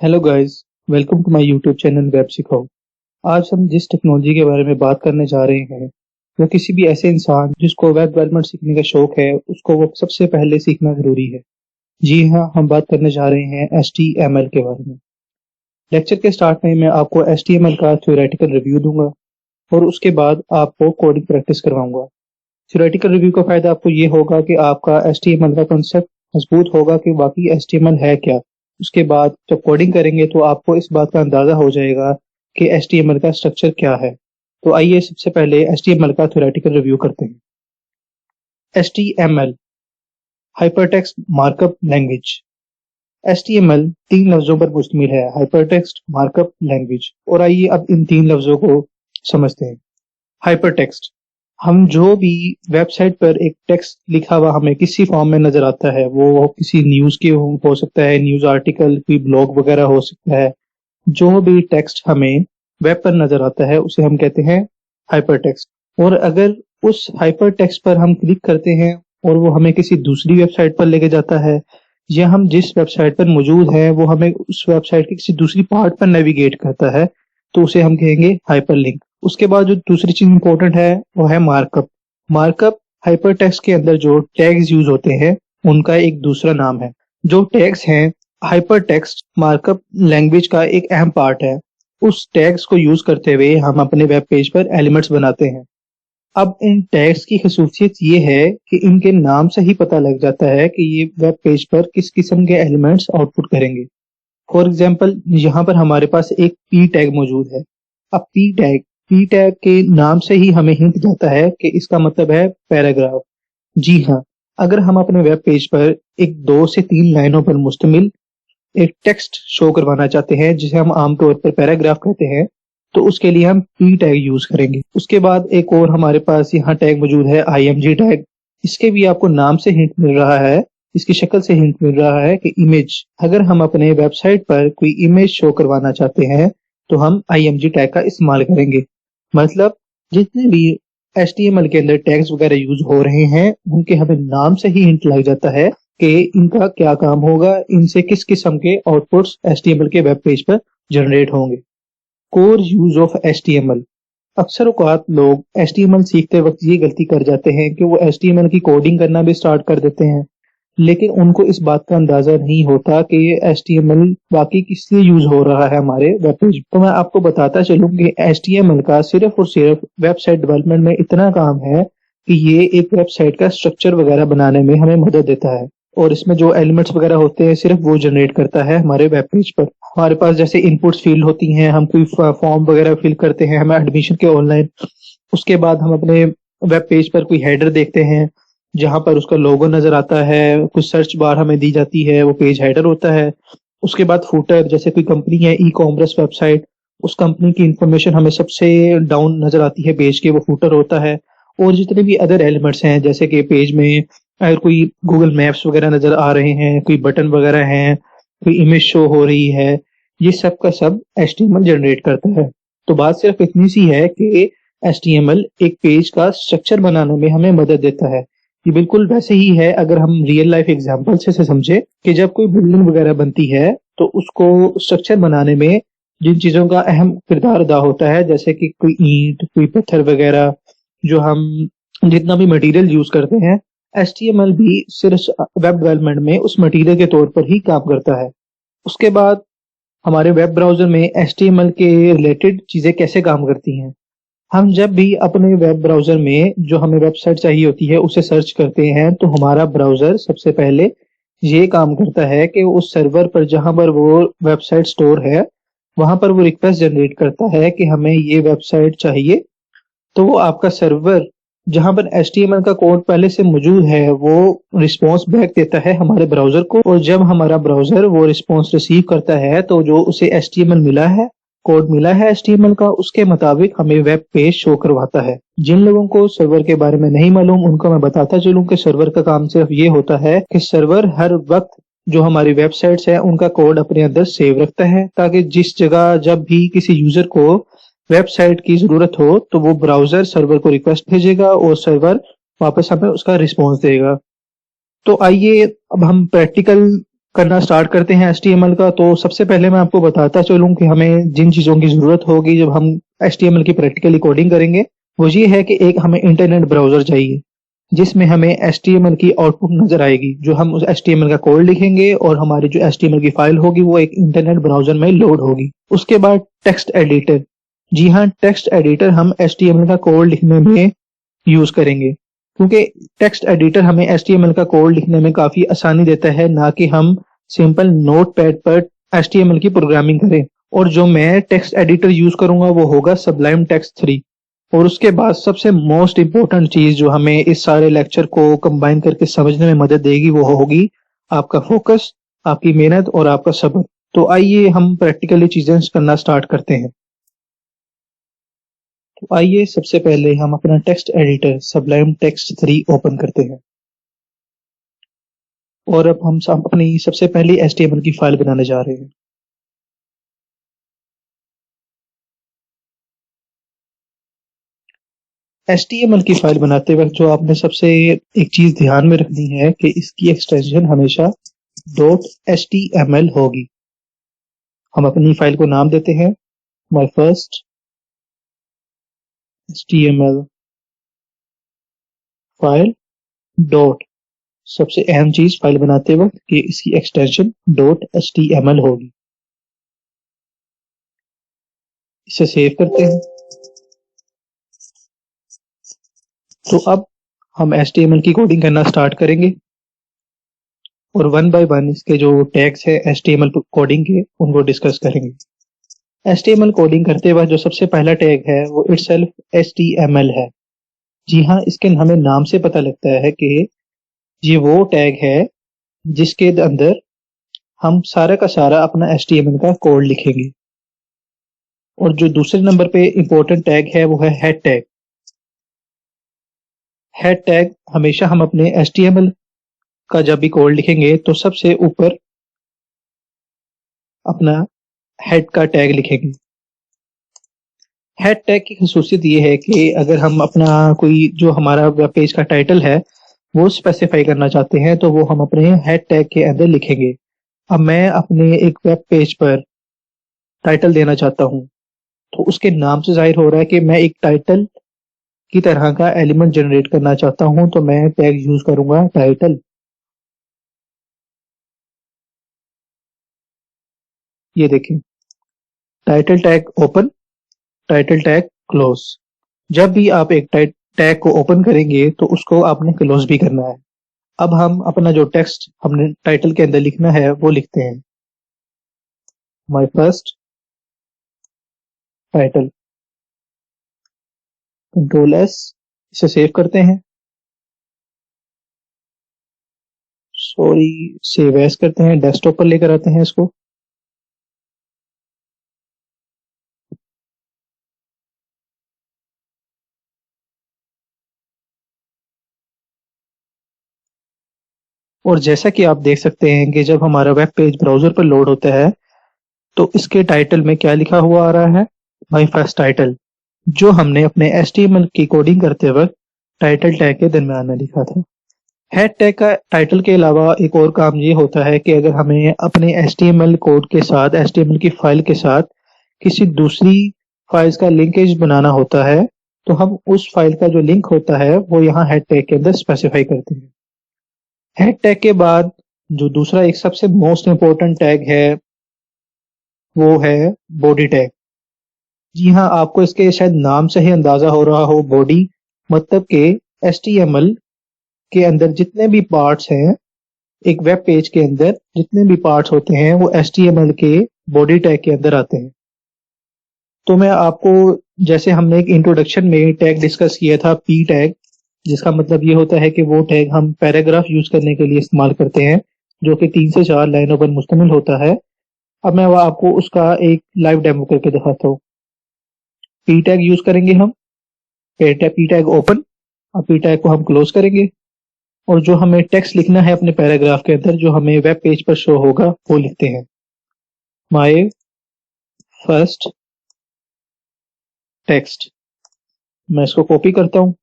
Hello guys, welcome to my YouTube channel web सिखाओ। आज हम जिस टेक्नोलॉजी के बारे में बात करने जा रहे हैं वो किसी भी ऐसे इंसान जिसको वेब डेवलपमेंट सीखने का शौक है उसको वो सबसे पहले सीखना जरूरी है। जी हाँ, हम बात करने जा रहे हैं HTML के बारे में। लेक्चर के स्टार्ट में मैं आपको HTML का थ्योरेटिकल रिव्यू दूंगा और उसके बाद आपको कोडिंग प्रैक्टिस करवाऊंगा। थ्योरेटिकल रिव्यू का फायदा आपको ये होगा कि आपका HTML का कॉन्सेप्ट मजबूत होगा कि वाकई HTML है क्या। उसके बाद जब कोडिंग करेंगे तो आपको इस बात का अंदाजा हो जाएगा कि HTML का स्ट्रक्चर क्या है। तो आइए सबसे पहले HTML का थ्योरेटिकल रिव्यू करते हैं। HTML hypertext markup language. HTML 3 लफ्जों पर मुश्तमिल है, हाइपरटेक्स्ट, मार्कअप, लैंग्वेज। और आइए अब इन 3 लफ्जों को समझते हैं। हाइपरटेक्स्ट, हम जो भी वेबसाइट पर एक टेक्स्ट लिखा हुआ हमें किसी फॉर्म में नजर आता है, वो किसी न्यूज के हो सकता है, न्यूज आर्टिकल, कोई ब्लॉग वगैरह हो सकता है। जो भी टेक्स्ट हमें वेब पर नजर आता है उसे हम कहते हैं हाइपर टेक्स्ट। और अगर उस हाइपर टेक्स्ट पर हम क्लिक करते हैं और वो हमें किसी दूसरी वेबसाइट पर लेके जाता है, या हम जिस वेबसाइट पर मौजूद है वो हमें उस वेबसाइट के किसी दूसरी पार्ट पर नेविगेट करता है, तो उसे हम कहेंगे हाइपर लिंक। उसके बाद जो दूसरी चीज इंपॉर्टेंट है वो है मार्कअप। मार्कअप हाइपर टेक्स्ट के अंदर जो टैग्स यूज होते हैं उनका एक दूसरा नाम है। जो टैग्स हैं हाइपर टेक्स्ट मार्कअप लैंग्वेज का एक अहम पार्ट है। उस टैग्स को यूज करते हुए हम अपने वेब पेज पर एलिमेंट्स बनाते हैं। अब इन टैग्स की खसूसियत ये है कि इनके नाम से ही पता लग जाता है कि ये वेब पेज पर किस किस्म के एलिमेंट्स आउटपुट करेंगे। फॉर एग्जाम्पल, यहाँ पर हमारे पास एक पी टैग मौजूद है। अब पी टैग के नाम से ही हमें हिंट जाता है कि इसका मतलब है पैराग्राफ। जी हाँ, अगर हम अपने वेब पेज पर एक 2 से 3 लाइनों पर मुश्तमिल एक टेक्स्ट शो करवाना चाहते हैं जिसे हम आमतौर पर पैराग्राफ कहते हैं, तो उसके लिए हम पी टैग यूज करेंगे। उसके बाद एक और हमारे पास यहाँ टैग मौजूद है IMG टैग। इसके भी आपको नाम से हिंट मिल रहा है, इसकी शक्ल से हिंट मिल रहा है कि इमेज। अगर हम अपने वेबसाइट पर कोई इमेज शो करवाना चाहते हैं तो हम IMG टैग का इस्तेमाल करेंगे। मतलब जितने भी HTML के अंदर टैग्स वगैरह यूज हो रहे हैं उनके हमें नाम से ही हिंट लग जाता है कि इनका क्या काम होगा, इनसे किस किस्म के आउटपुट्स HTML के वेब पेज पर जनरेट होंगे। Core use of HTML। अक्सर औकात लोग HTML सीखते वक्त ये गलती कर जाते हैं कि वो HTML की कोडिंग करना भी स्टार्ट कर देते हैं, लेकिन उनको इस बात का अंदाजा नहीं होता कि ये HTML वाकई किस लिए यूज हो रहा है हमारे वेब पेज। तो मैं आपको बताता चलूं कि HTML का सिर्फ और सिर्फ वेबसाइट डेवलपमेंट में इतना काम है कि ये एक वेबसाइट का स्ट्रक्चर वगैरह बनाने में हमें मदद देता है, और इसमें जो एलिमेंट्स वगैरह होते हैं सिर्फ वो जनरेट करता है हमारे वेब पेज पर। हमारे पास जैसे इनपुट्स फील्ड होती हैं, हम कोई फॉर्म वगैरह फिल करते हैं, हमें एडमिशन के ऑनलाइन। उसके बाद हम अपने वेब पेज पर कोई हेडर देखते हैं जहां पर उसका लोगो नजर आता है, कुछ सर्च बार हमें दी जाती है, वो पेज हेडर होता है। उसके बाद फूटर, जैसे कोई कंपनी है ई कॉमर्स वेबसाइट, उस कंपनी की इंफॉर्मेशन हमें सबसे डाउन नजर आती है पेज के, वो फूटर होता है। और जितने भी अदर एलिमेंट्स हैं जैसे कि पेज में अगर कोई गूगल मैप्स वगैरह नजर आ रहे हैं, कोई बटन वगैरह हैं, कोई इमेज शो हो रही है, ये सब का सब HTML जनरेट करता है। तो बात सिर्फ इतनी सी है कि HTML एक पेज का स्ट्रक्चर बनाने में हमें मदद देता है। ये बिल्कुल वैसे ही है अगर हम रियल लाइफ एग्जांपल से समझे कि जब कोई बिल्डिंग वगैरह बनती है तो उसको स्ट्रक्चर बनाने में जिन चीजों का अहम किरदार अदा होता है, जैसे कि कोई ईंट, कोई पत्थर वगैरह, जो हम जितना भी मटेरियल यूज करते हैं, HTML भी सिर्फ वेब डेवलपमेंट में उस मटेरियल के तौर पर ही काम करता है। उसके बाद हमारे वेब ब्राउजर में HTML के रिलेटेड चीजें कैसे काम करती हैं। हम जब भी अपने वेब ब्राउजर में जो हमें वेबसाइट चाहिए होती है उसे सर्च करते हैं तो हमारा ब्राउजर सबसे पहले ये काम करता है कि उस सर्वर पर जहां पर वो वेबसाइट स्टोर है वहां पर वो रिक्वेस्ट जनरेट करता है कि हमें ये वेबसाइट चाहिए। तो वो आपका सर्वर जहां पर HTML का कोड पहले से मौजूद है वो रिस्पॉन्स बैक देता है हमारे ब्राउजर को, और जब हमारा ब्राउजर वो रिस्पॉन्स रिसीव करता है तो जो उसे HTML मिला है, कोड मिला है HTML का, उसके मुताबिक हमें वेब पेज शो करवाता है। जिन लोगों को सर्वर के बारे में नहीं मालूम उनको मैं बताता चलूं कि सर्वर का काम सिर्फ ये होता है कि सर्वर हर वक्त जो हमारी वेबसाइट्स है उनका कोड अपने अंदर सेव रखता है, ताकि जिस जगह जब भी किसी यूजर को वेबसाइट की जरूरत हो तो वो ब्राउजर सर्वर को रिक्वेस्ट भेजेगा और सर्वर वापस हमें उसका रिस्पॉन्स देगा। तो आइए अब हम प्रैक्टिकल करना स्टार्ट करते हैं HTML का, तो सबसे पहले मैं आपको बताता चलूँ कि हमें जिन चीज़ों की ज़रूरत होगी जब हम HTML की प्रैक्टिकली कोडिंग करेंगे, वो ये है कि एक हमें इंटरनेट ब्राउज़र चाहिए, जिसमें हमें HTML की आउटपुट नज़र आएगी। जो हम उस HTML का कोड लिखेंगे और हमारी जो HTML की फ़ाइल होगी वो एक इंटरनेट ब्राउज़र में लोड होगी। उसके बाद टेक्स्ट एडिटर। जी हाँ, टेक्स्ट एडिटर हम HTML का कोड लिखने में यूज़ करेंगे। क्योंकि टेक्स्ट एडिटर हमें HTML का कोड लिखने में काफ़ी आसानी देता है, ना कि हम सिंपल नोटपैड पर HTML की प्रोग्रामिंग करें। और जो मैं टेक्स्ट एडिटर यूज़ करूँगा वो होगा सबलाइम टेक्स्ट 3। और उसके बाद सबसे मोस्ट इम्पोर्टेंट चीज़ जो हमें इस सारे लेक्चर को कंबाइन करके समझने में मदद देगी वो होगी आपका फोकस, आपकी मेहनत और आपका सब्र। तो आइए हम प्रैक्टिकली चीज़ें करना स्टार्ट करते हैं। तो आइए सबसे पहले हम अपना text editor Sublime text 3 open करते हैं। और अब हम अपनी सबसे पहली HTML की फाइल बनाने जा रहे हैं। HTML की फाइल बनाते वक्त जो आपने सबसे एक चीज ध्यान में रखनी है कि इसकी एक्सटेंशन हमेशा .html होगी। हम अपनी फाइल को नाम देते हैं my first HTML file dot. सबसे अहम चीज फाइल बनाते वक्त कि इसकी एक्सटेंशन .html होगी। इसे सेव करते हैं। तो अब हम HTML की कोडिंग करना स्टार्ट करेंगे और वन बाय वन इसके जो टैग्स है HTML कोडिंग के उनको डिस्कस करेंगे। HTML कोडिंग करते वक्त जो सबसे पहला टैग है वो इटसेल्फ HTML है। जी हाँ, इसके हमें नाम से पता लगता है कि ये वो टैग है जिसके अंदर हम सारा का सारा अपना HTML का कोड लिखेंगे। और जो दूसरे नंबर पे इंपॉर्टेंट टैग है वो है हेड टैग। हेड टैग हमेशा हम अपने HTML का जब भी कोड लिखेंगे तो सबसे ऊपर अपना हेड का टैग लिखेंगे। हेड टैग की खसूसियत ये है कि अगर हम अपना कोई जो हमारा वेब पेज का टाइटल है वो स्पेसिफाई करना चाहते हैं तो वो हम अपने हेड टैग के अंदर लिखेंगे। अब मैं अपने एक वेब पेज पर टाइटल देना चाहता हूँ, तो उसके नाम से जाहिर हो रहा है कि मैं एक टाइटल की तरह का एलिमेंट जनरेट करना चाहता हूँ, तो मैं टैग यूज करूंगा टाइटल। ये देखें, title tag open, title tag close. जब भी आप एक टैग को ओपन करेंगे तो उसको आपने क्लोज भी करना है। अब हम अपना जो टेक्स्ट हमने टाइटल के अंदर लिखना है वो लिखते हैं my first title. Control S, इसे सेव करते हैं। सॉरी, सेव एज करते हैं, डेस्कटॉप पर लेकर आते हैं इसको। और जैसा कि आप देख सकते हैं कि जब हमारा वेब पेज ब्राउजर पर लोड होता है तो इसके टाइटल में क्या लिखा हुआ आ रहा है, माय फर्स्ट टाइटल, जो हमने अपने HTML की कोडिंग करते वक्त टाइटल टैग के दरम्यान में लिखा था। हेड टैग का टाइटल के अलावा एक और काम ये होता है कि अगर हमें अपने HTML कोड के साथ, HTML की फाइल के साथ किसी दूसरी फाइल्स का लिंकेज बनाना होता है तो हम उस फाइल का जो लिंक होता है वो यहाँ हेड टैग के अंदर स्पेसिफाई करते हैं। हेड टैग के बाद जो दूसरा एक सबसे मोस्ट इंपॉर्टेंट टैग है वो है बॉडी टैग। जी हाँ, आपको इसके शायद नाम से ही अंदाजा हो रहा हो, बॉडी मतलब के HTML के अंदर जितने भी पार्ट्स हैं, एक वेब पेज के अंदर जितने भी पार्ट्स होते हैं वो HTML के बॉडी टैग के अंदर आते हैं। तो मैं आपको, जैसे हमने एक इंट्रोडक्शन में टैग डिस्कस किया था पी टैग, जिसका मतलब ये होता है कि वो टैग हम पैराग्राफ यूज करने के लिए इस्तेमाल करते हैं, जो कि 3 से 4 लाइनों पर मुश्तमिल होता है। अब मैं वो आपको उसका एक लाइव डेमो करके दिखाता हूँ। पी टैग यूज करेंगे हम, पी टैग ओपन। अब पी टैग को हम क्लोज करेंगे और जो हमें टेक्स्ट लिखना है अपने पैराग्राफ के अंदर, जो हमें वेब पेज पर शो होगा, वो लिखते हैं माय फर्स्ट टेक्स्ट। मैं इसको कॉपी करता हूँ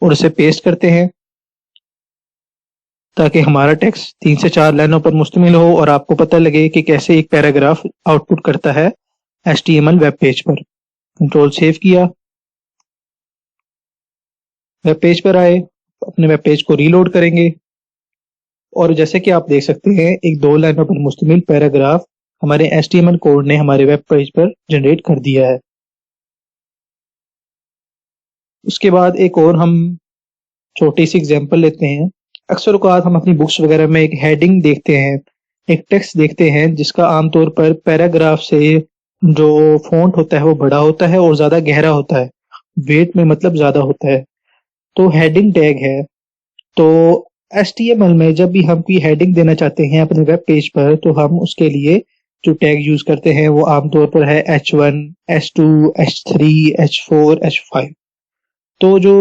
और उसे पेस्ट करते हैं ताकि हमारा टेक्स्ट 3 से 4 लाइनों पर मुश्तमिल हो और आपको पता लगे कि कैसे एक पैराग्राफ आउटपुट करता है HTML वेब पेज पर। कंट्रोल सेव किया, वेब पेज पर आए, अपने वेब पेज को रीलोड करेंगे और जैसे कि आप देख सकते हैं एक 2 लाइनों पर मुश्तमिल पैराग्राफ हमारे HTML कोड ने हमारे वेब पेज पर जनरेट कर दिया है। उसके बाद एक और हम छोटी सी एग्जांपल लेते हैं। अक्सर औक़ात हम अपनी बुक्स वगैरह में एक हेडिंग देखते हैं, एक टेक्स्ट देखते हैं जिसका आमतौर पर पैराग्राफ से जो फ़ॉन्ट होता है वो बड़ा होता है और ज़्यादा गहरा होता है, वेट में मतलब ज़्यादा होता है, तो हेडिंग टैग है। तो HTML में जब भी हम कोई हेडिंग देना चाहते हैं अपने वेब पेज पर तो हम उसके लिए जो टैग यूज़ करते हैं वो आमतौर पर है H1, H2, H3, H4, H5। तो जो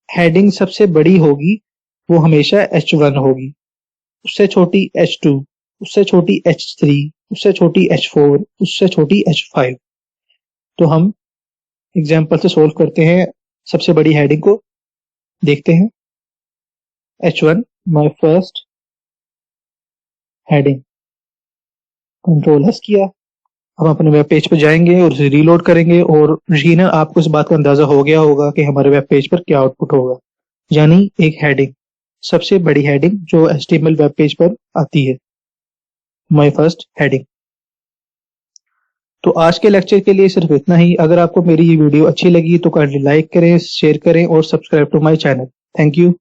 हेडिंग सबसे बड़ी होगी वो हमेशा H1 होगी, उससे छोटी H2, उससे छोटी H3, उससे छोटी H4, उससे छोटी H5। तो हम एग्जांपल से सोल्व करते हैं, सबसे बड़ी हेडिंग को देखते हैं। H1 my first heading, control S किया। हम अपने वेब पेज पर जाएंगे और उसे रीलोड करेंगे और यकीनन आपको इस बात का अंदाजा हो गया होगा कि हमारे वेब पेज पर क्या आउटपुट होगा, यानी एक हेडिंग, सबसे बड़ी हेडिंग जो HTML वेब पेज पर आती है, माय फर्स्ट हेडिंग। तो आज के लेक्चर के लिए सिर्फ इतना ही। अगर आपको मेरी ये वीडियो अच्छी लगी तो काइंडली लाइक करें, शेयर करें और subscribe to my channel. Thank you.